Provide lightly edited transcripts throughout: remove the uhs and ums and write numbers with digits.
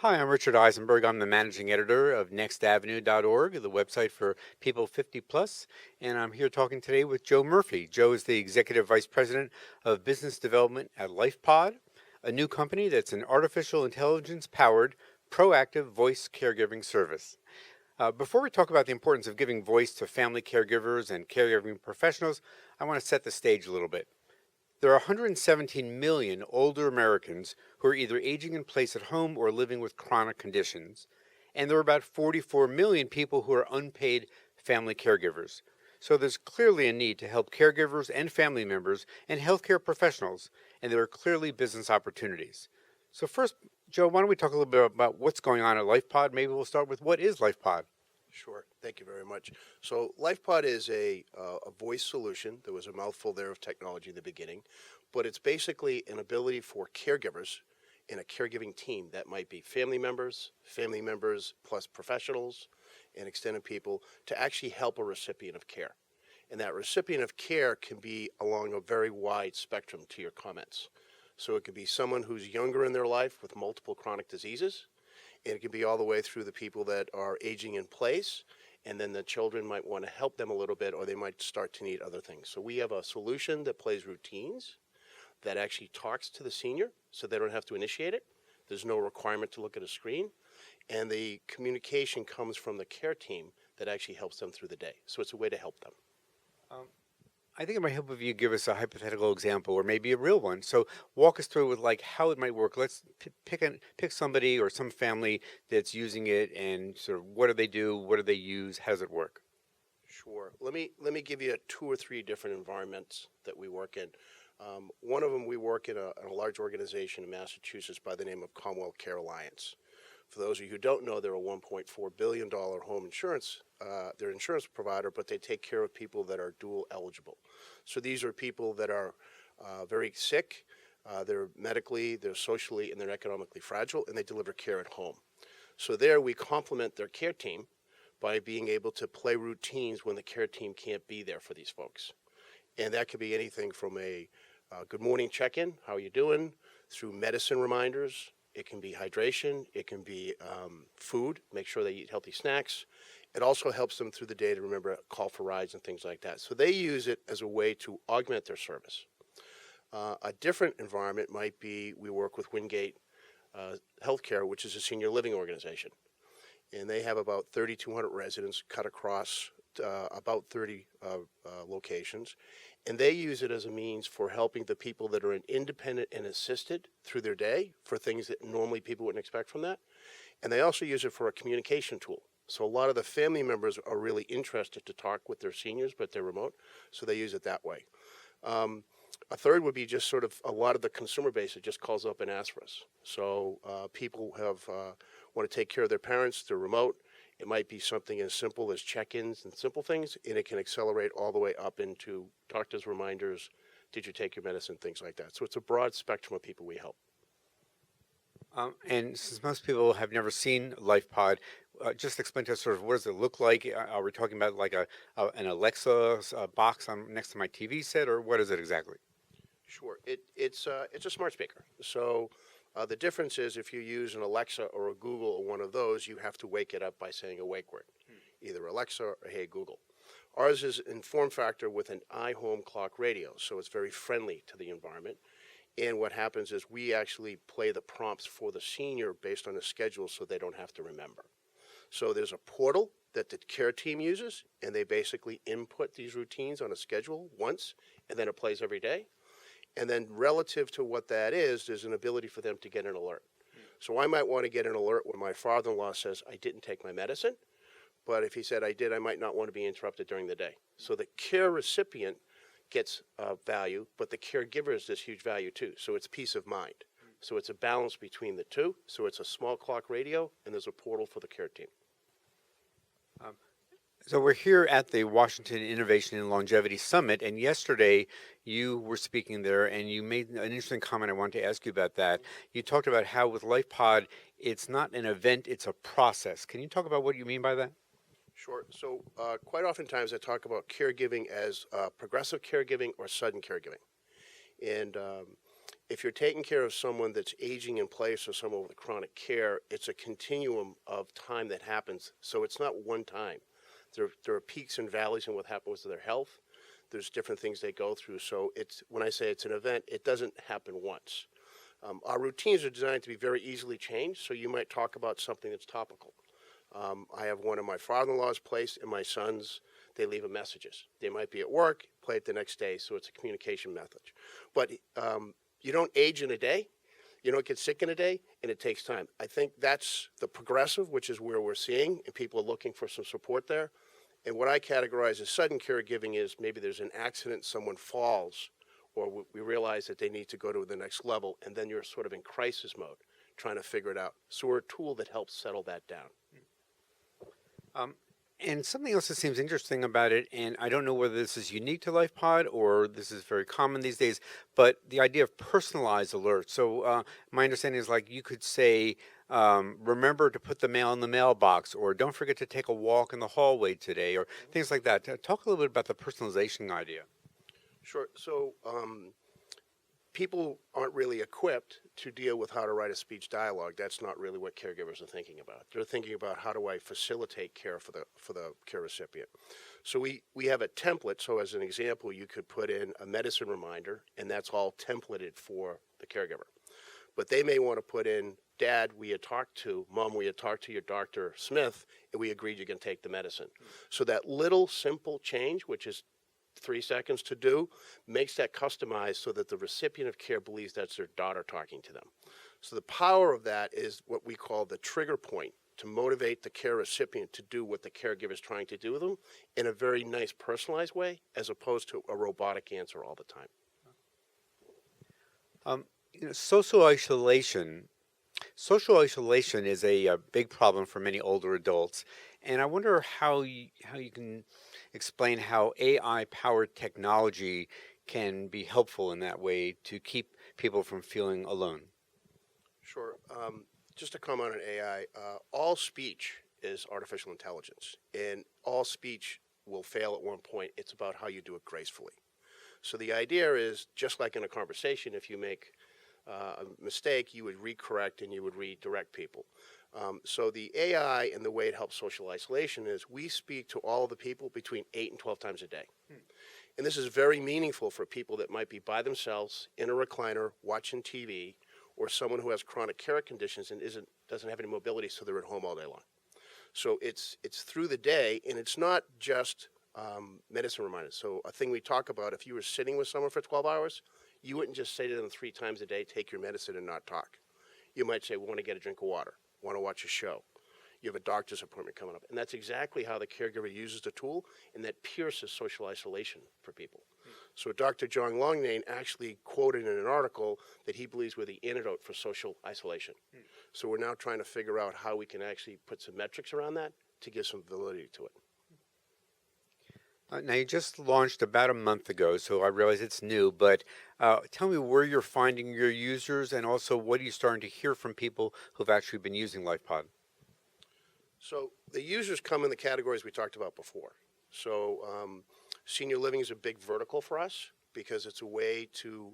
Hi, I'm Richard Eisenberg. I'm the managing editor of nextavenue.org, the website for people 50 plus, and I'm here talking today with Joe Murphy. Joe is the executive vice president of business development at Lifepod, a new company that's an artificial intelligence powered proactive voice caregiving service. Before we talk about the importance of giving voice to family caregivers and caregiving professionals, I want to set the stage a little bit. There are 117 million older Americans who are either aging in place at home or living with chronic conditions. And there are about 44 million people who are unpaid family caregivers. So there's clearly a need to help caregivers and family members and healthcare professionals, and there are clearly business opportunities. So first, Joe, why don't we talk a little bit about what's going on at LifePod? Maybe we'll start with what is LifePod? Sure. Thank you very much. So Lifepod is a voice solution. There was a mouthful there of technology in the beginning, but it's basically an ability for caregivers in a caregiving team that might be family members plus professionals and extended people to actually help a recipient of care. And that recipient of care can be along a very wide spectrum to your comments. So it could be someone who's younger in their life with multiple chronic diseases. And it can be all the way through the people that are aging in place, and then the children might want to help them a little bit, or they might start to need other things. So we have a solution that plays routines, that actually talks to the senior, so they don't have to initiate it. There's no requirement to look at a screen, and the communication comes from the care team that actually helps them through the day. So it's a way to help them. I think it might help if you give us a hypothetical example or maybe a real one. So walk us through with like how it might work. Let's pick somebody or some family that's using it and sort of what do they do? What do they use? How does it work? Sure. Let me give you two or three different environments that we work in. One of them, we work in a large organization in Massachusetts by the name of Commonwealth Care Alliance. For those of you who don't know, they're a $1.4 billion home insurance, they're an insurance provider, but they take care of people that are dual eligible. So these are people that are very sick, they're medically, they're socially, and they're economically fragile, and they deliver care at home. So there we complement their care team by being able to play routines when the care team can't be there for these folks. And that could be anything from a good morning check-in, how are you doing, through medicine reminders. It can be hydration. It can be food, make sure they eat healthy snacks. It also helps them through the day to remember call for rides and things like that. So they use it as a way to augment their service. A different environment might be we work with Wingate Healthcare, which is a senior living organization. And they have about 3,200 residents cut across about 30 locations. And they use it as a means for helping the people that are independent and assisted through their day for things that normally people wouldn't expect from that. And they also use it for a communication tool. So a lot of the family members are really interested to talk with their seniors, but they're remote, so they use it that way. A third would be just sort of a lot of the consumer base that just calls up and asks for us. So people want to take care of their parents, they're remote. It might be something as simple as check-ins and simple things, and it can accelerate all the way up into doctor's reminders, did you take your medicine, things like that. So it's a broad spectrum of people we help. And since most people have never seen LifePod, just explain to us sort of what does it look like? Are we talking about like an Alexa box next to my TV set, or what is it exactly? Sure. It's a smart speaker. So the difference is if you use an Alexa or a Google or one of those, you have to wake it up by saying a wake word, either Alexa or Hey Google. Ours is in form factor with an iHome clock radio, so it's very friendly to the environment. And what happens is we actually play the prompts for the senior based on the schedule so they don't have to remember. So there's a portal that the care team uses, and they basically input these routines on a schedule once, and then it plays every day. And then relative to what that is, there's an ability for them to get an alert. So I might want to get an alert when my father-in-law says, I didn't take my medicine. But if he said I did, I might not want to be interrupted during the day. So the care recipient gets value, but the caregiver is this huge value too. So it's peace of mind. So it's a balance between the two. So it's a small clock radio, and there's a portal for the care team. So we're here at the Washington Innovation and Longevity Summit, and yesterday you were speaking there, and you made an interesting comment. I wanted to ask you about that. You talked about how with LifePod, it's not an event, it's a process. Can you talk about what you mean by that? Sure. So quite oftentimes I talk about caregiving as progressive caregiving or sudden caregiving. And if you're taking care of someone that's aging in place or someone with chronic care, it's a continuum of time that happens. So it's not one time. There are peaks and valleys in what happens to their health. There's different things they go through. So it's, when I say it's an event, it doesn't happen once. Our routines are designed to be very easily changed. So you might talk about something that's topical. I have one in my father-in-law's place and my son's. They leave messages. They might be at work, play it the next day. So it's a communication method. But you don't age in a day. You don't get sick in a day, and it takes time. I think that's the progressive, which is where we're seeing, and people are looking for some support there. And what I categorize as sudden caregiving is maybe there's an accident, someone falls, or we realize that they need to go to the next level, and then you're sort of in crisis mode, trying to figure it out. So we're a tool that helps settle that down. And something else that seems interesting about it, and I don't know whether this is unique to Lifepod or this is very common these days, but the idea of personalized alerts. So my understanding is like you could say, remember to put the mail in the mailbox, or don't forget to take a walk in the hallway today, or things like that. Talk a little bit about the personalization idea. Sure. So people aren't really equipped to deal with how to write a speech dialogue. That's not really what caregivers are thinking about. They're thinking about how do I facilitate care for the care recipient. So we have a template. So as an example, you could put in a medicine reminder, and that's all templated for the caregiver. But they may want to put in, Dad, we had talked to, Mom, we had talked to your Dr. Smith, and we agreed you can take the medicine. So that little simple change, which is 3 seconds to do, makes that customized so that the recipient of care believes that's their daughter talking to them. So the power of that is what we call the trigger point to motivate the care recipient to do what the caregiver is trying to do with them in a very nice personalized way, as opposed to a robotic answer all the time. Social isolation. Social isolation is a big problem for many older adults, and I wonder how you can explain how AI-powered technology can be helpful in that way to keep people from feeling alone. Sure. Just to comment on AI, all speech is artificial intelligence, and all speech will fail at one point. It's about how you do it gracefully. So the idea is, just like in a conversation, if you make a mistake, you would recorrect and you would redirect people. So the AI and the way it helps social isolation is we speak to all of the people between 8 and 12 times a day. And this is very meaningful for people that might be by themselves in a recliner watching TV, or someone who has chronic care conditions and doesn't have any mobility, so they're at home all day long. So it's through the day, and it's not just medicine reminders. So a thing we talk about, if you were sitting with someone for 12 hours, you wouldn't just say to them 3 times a day, take your medicine and not talk. You might say, we want to get a drink of water, want to watch a show. You have a doctor's appointment coming up. And that's exactly how the caregiver uses the tool, and that pierces social isolation for people. So Dr. John Longnane actually quoted in an article that he believes we're the antidote for social isolation. So we're now trying to figure out how we can actually put some metrics around that to give some validity to it. Now, you just launched about a month ago, so I realize it's new, but tell me where you're finding your users, and also what are you starting to hear from people who've actually been using Lifepod? So the users come in the categories we talked about before. So senior living is a big vertical for us because it's a way to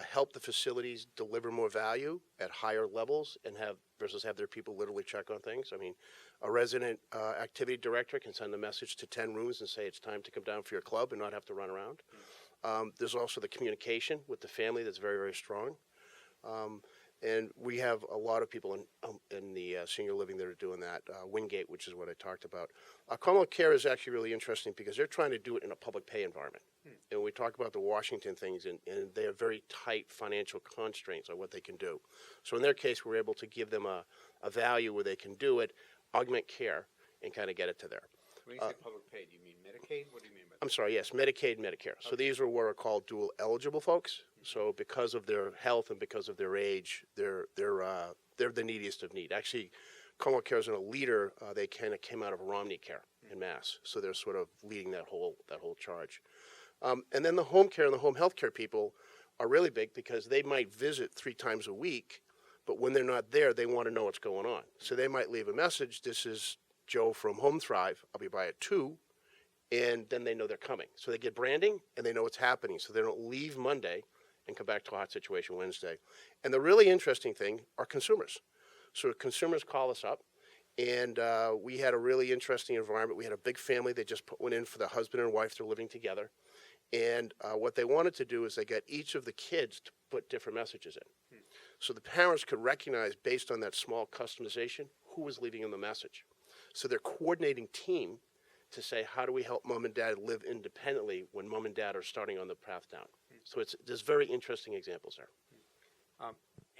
help the facilities deliver more value at higher levels and versus have their people literally check on things. I mean, a resident activity director can send a message to 10 rooms and say it's time to come down for your club and not have to run around. There's also the communication with the family that's very, very strong. And we have a lot of people in the senior living that are doing that. Wingate, which is what I talked about. Commonwealth Care is actually really interesting because they're trying to do it in a public pay environment. And we talk about the Washington things, and they have very tight financial constraints on what they can do. So in their case, we're able to give them a value where they can do it, augment care, and kind of get it to there. When you say public pay, do you mean Medicaid? What do you mean by that? I'm sorry, yes, Medicaid, Medicare. So these are what are called dual eligible folks. So because of their health and because of their age, they're the neediest of need. Actually, Commonwealth Care is a leader. They kind of came out of Romney Care in Mass, so they're sort of leading that whole charge. And then the home care and the home health care people are really big because they might visit 3 times a week, but when they're not there, they want to know what's going on. So they might leave a message. This is Joe from Home Thrive. I'll be by at 2. And then they know they're coming. So they get branding and they know what's happening. So they don't leave Monday and come back to a hot situation Wednesday. And the really interesting thing are consumers. So consumers call us up, and we had a really interesting environment. We had a big family. They just put one in for the husband and wife. They're living together. And what they wanted to do is they got each of the kids to put different messages in. So the parents could recognize, based on that small customization, who was leaving them the message. So they're coordinating team to say, how do we help mom and dad live independently when mom and dad are starting on the path down? So there's very interesting examples there.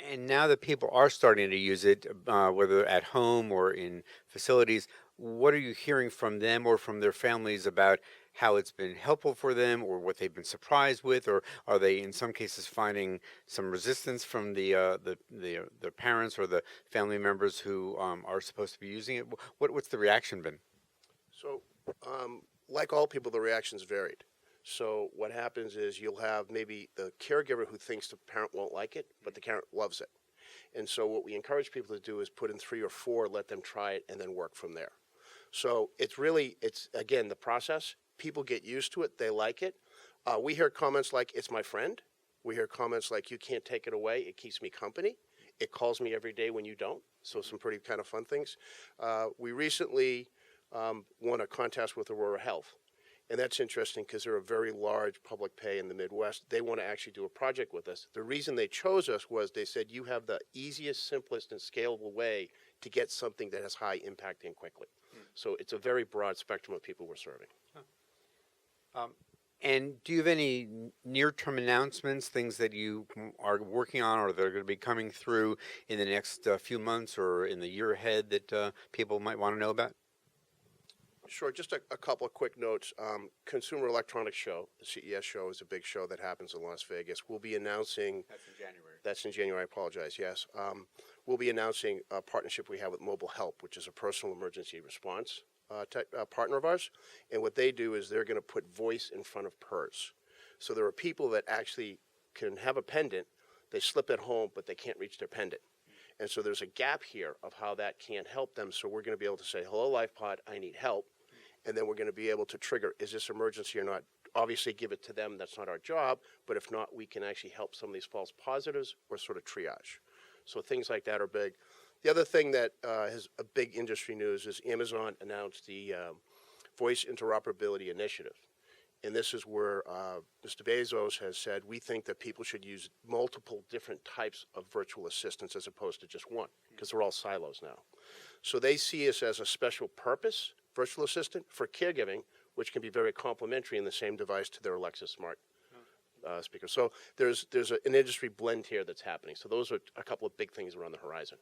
And now that people are starting to use it, whether at home or in facilities, what are you hearing from them or from their families about how it's been helpful for them, or what they've been surprised with, or are they in some cases finding some resistance from the parents or the family members who are supposed to be using it? What's the reaction been? So, like all people, the reactions varied. So what happens is you'll have maybe the caregiver who thinks the parent won't like it, but the parent loves it. And so what we encourage people to do is put in 3 or 4, let them try it, and then work from there. So it's again, the process. People get used to it. They like it. We hear comments like, it's my friend. We hear comments like, you can't take it away. It keeps me company. It calls me every day when you don't. So some pretty kind of fun things. We recently won a contest with Aurora Health. And that's interesting because they're a very large public pay in the Midwest. They want to actually do a project with us. The reason they chose us was they said, you have the easiest, simplest, and scalable way to get something that has high impact in quickly. So it's a very broad spectrum of people we're serving. And do you have any near-term announcements, things that you are working on or that are going to be coming through in the next few months or in the year ahead that people might want to know about? Sure, just a couple of quick notes. Consumer Electronics Show, the CES show, is a big show that happens in Las Vegas. We'll be announcing... That's in January. That's in January, I apologize, yes. We'll be announcing a partnership we have with Mobile Help, which is a personal emergency response partner of ours. And what they do is they're going to put voice in front of PERS. So there are people that actually can have a pendant, they slip at home, but they can't reach their pendant. And so there's a gap here of how that can't help them. So we're going to be able to say, hello, Lifepod, I need help. And then we're going to be able to trigger, is this emergency or not? Obviously, give it to them. That's not our job. But if not, we can actually help some of these false positives or sort of triage. So things like that are big. The other thing that has a big industry news is Amazon announced the Voice Interoperability Initiative. And this is where Mr. Bezos has said, we think that people should use multiple different types of virtual assistants as opposed to just one, because they're all silos now. So they see us as a special purpose virtual assistant for caregiving, which can be very complementary in the same device to their Alexa smart speaker. So there's an industry blend here that's happening. So those are a couple of big things that are on the horizon.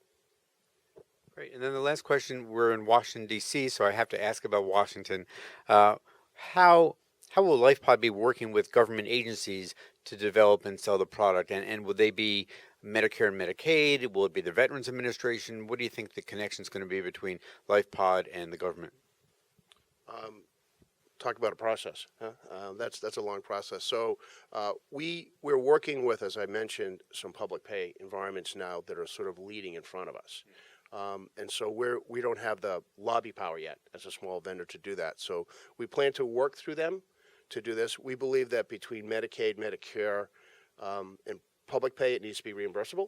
Great. And then the last question, we're in Washington, D.C., so I have to ask about Washington. How will Lifepod be working with government agencies to develop and sell the product? And will they be Medicare and Medicaid? Will it be the Veterans Administration? What do you think the connection is going to be between Lifepod and the government? Talk about a process. Huh? That's a long process. So we're working with, as I mentioned, some public pay environments now that are sort of leading in front of us. And so we don't have the lobby power yet as a small vendor to do that. So we plan to work through them to do this. We believe that between Medicaid, Medicare, and public pay, it needs to be reimbursable.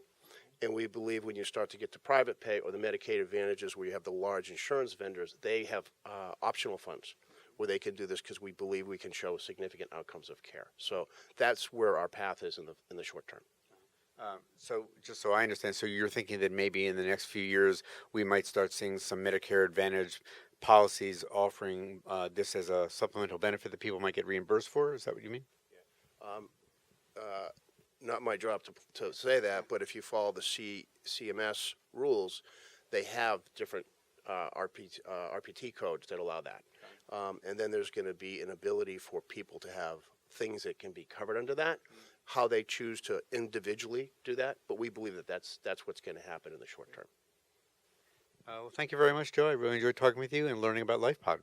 And we believe when you start to get to private pay or the Medicaid advantages where you have the large insurance vendors, they have optional funds where they can do this because we believe we can show significant outcomes of care. So that's where our path is in the short term. So just so I understand, so you're thinking that maybe in the next few years we might start seeing some Medicare Advantage policies offering this as a supplemental benefit that people might get reimbursed for? Is that what you mean? Not my job to say that, but if you follow the CMS rules, they have different RPT codes that allow that. And then there's going to be an ability for people to have things that can be covered under that, how they choose to individually do that. But we believe that that's what's going to happen in the short term. Well, thank you very much, Joe. I really enjoyed talking with you and learning about Lifepod.